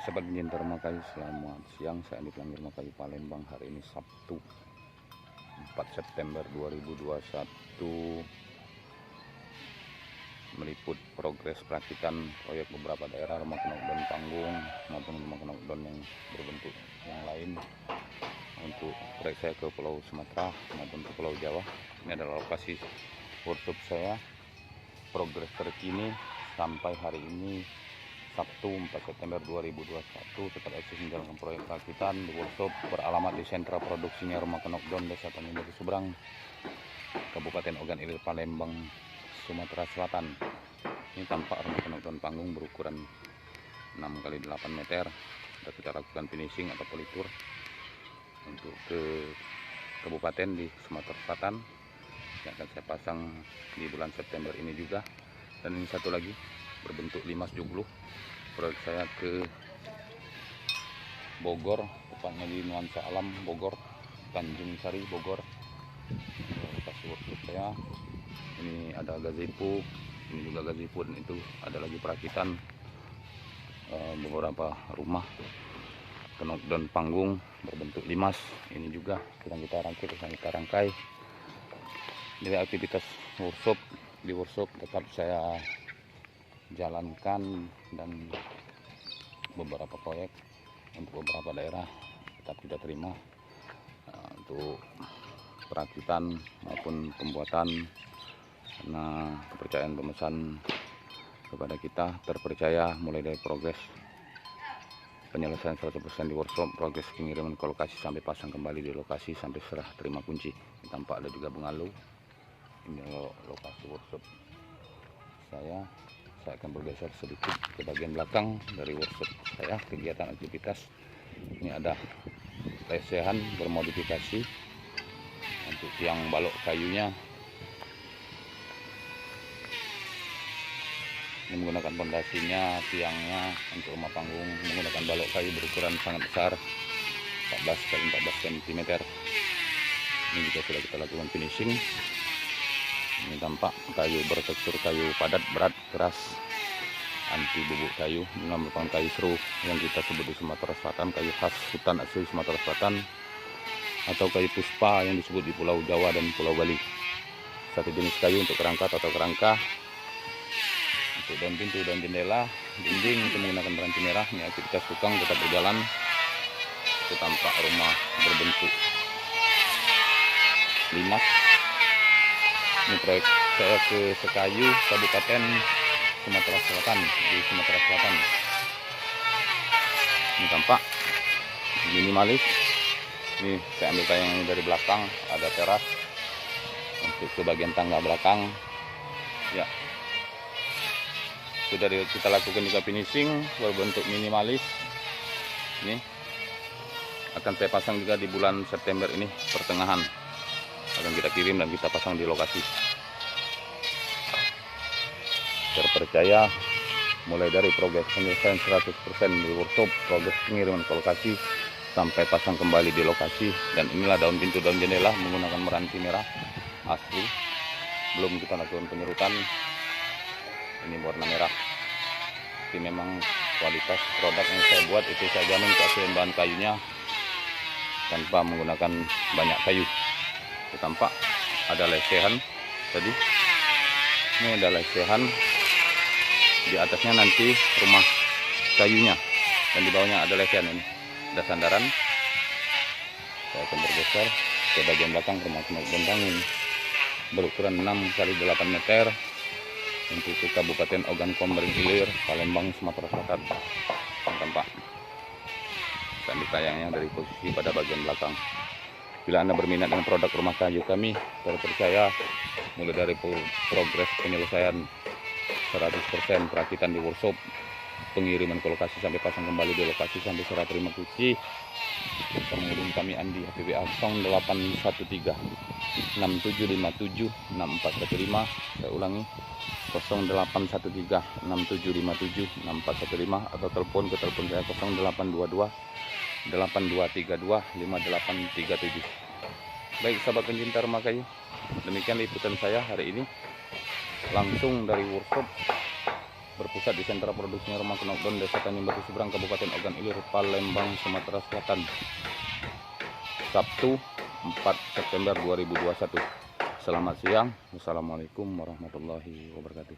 Baik sahabat pencinta rumah kayu, selamat siang. Saya Andi Pelangir Rumah Kayu Palembang. Hari ini Sabtu 4 September 2021, meliput progres perakitan proyek beberapa daerah rumah knockdown panggung maupun rumah knockdown yang berbentuk yang lain untuk proyek saya ke Pulau Sumatera maupun ke Pulau Jawa. Ini adalah lokasi workshop saya. Progres terkini sampai hari ini Sabtu 4 September 2021 tetap eksis menjalankan proyek perakitan di workshop beralamat di sentra produksinya rumah knockdown Desa Tanjung Seberang, Kabupaten Ogan Ilir, Palembang, Sumatera Selatan. Ini tampak rumah knockdown panggung berukuran 6x8 meter. Sudah kita lakukan finishing atau politur untuk ke kabupaten di Sumatera Selatan yang akan saya pasang di bulan September ini juga. Dan ini satu lagi berbentuk 570, proyek saya ke Bogor, tepatnya di Nuansa Alam Bogor, Tanjung Sari Bogor. Lokasi workshop saya ini ada gazebo, ini juga gazebo, dan itu ada lagi perakitan beberapa rumah knockdown panggung berbentuk limas. Ini juga sedang kita rangkai. Jadi aktivitas workshop di workshop tetap saya jalankan, dan beberapa proyek untuk beberapa daerah tetap kita terima untuk perakitan maupun pembuatan, karena kepercayaan pemesan kepada kita terpercaya mulai dari progres penyelesaian 100% di workshop, progres pengiriman ke lokasi sampai pasang kembali di lokasi sampai serah terima kunci. Tampak ada juga bungalow. Ini lokasi workshop saya akan bergeser sedikit ke bagian belakang dari workshop saya, kegiatan aktivitas. Ini ada lesehan bermodifikasi untuk tiang balok kayunya. Ini menggunakan pondasinya, tiangnya untuk rumah panggung menggunakan balok kayu berukuran sangat besar, 14x14 cm. Ini juga sudah kita lakukan finishing. Ini tampak kayu bertekstur kayu padat, berat, keras, anti bubuk kayu. Ini merupakan kayu seru yang kita sebut di Sumatera Selatan, kayu khas hutan asli Sumatera Selatan, atau kayu puspa yang disebut di Pulau Jawa dan Pulau Bali. Satu jenis kayu untuk kerangka atau kerangka, untuk daun pintu dan jendela, dinding itu menggunakan peranti merah. Ini aktivitas tukang tetap berjalan. Itu tampak rumah berbentuk limas. Ini proyek saya ke Sekayu, Kabupaten Sumatera Selatan, di Sumatera Selatan. Ini tampak minimalis. Ini saya ambil tayangan dari belakang, ada teras untuk ke bagian tangga belakang. Ya, sudah kita lakukan juga finishing berbentuk minimalis. Ini akan saya pasang juga di bulan September ini, pertengahan akan kita kirim dan kita pasang di lokasi. Terpercaya mulai dari progres penyelesaian 100% di workshop, progres pengiriman ke lokasi sampai pasang kembali di lokasi. Dan inilah daun pintu, daun jendela menggunakan meranti merah asli, belum kita lakukan penyerutan. Ini warna merah. Ini memang kualitas produk yang saya buat itu saya jamin keaslian bahan kayunya tanpa menggunakan banyak kayu. Tampak ada lesehan tadi. Ini ada lesehan, di atasnya nanti rumah kayunya, dan di bawahnya ada lesehan. Ini ada sandaran. Saya akan bergeser ke bagian belakang rumah knockdown panggung berukuran 6x8 meter untuk ke Kabupaten Ogan Ilir, Palembang, Sumatera Selatan. Tampak dan ditayangnya dari posisi pada bagian belakang. Bila Anda berminat dengan produk rumah kayu kami, terpercaya mulai dari progres penyelesaian 100% perakitan di workshop, pengiriman ke lokasi sampai pasang kembali di lokasi sampai serah terima kunci, bisa menghubungi kami Andi HPBA 0813 6757 6415. Saya ulangi, 0813 6757 6415, atau telepon ke telepon saya 0822 8232 5837. Baik sahabat pencinta rumah kayu, demikian liputan saya hari ini langsung dari workshop berpusat di sentra produksinya Rumah Knockdown, Desa Tanjung Batu Seberang, Kabupaten Ogan Ilir, Palembang, Sumatera Selatan, Sabtu 4 September 2021. Selamat siang. Wassalamualaikum warahmatullahi wabarakatuh.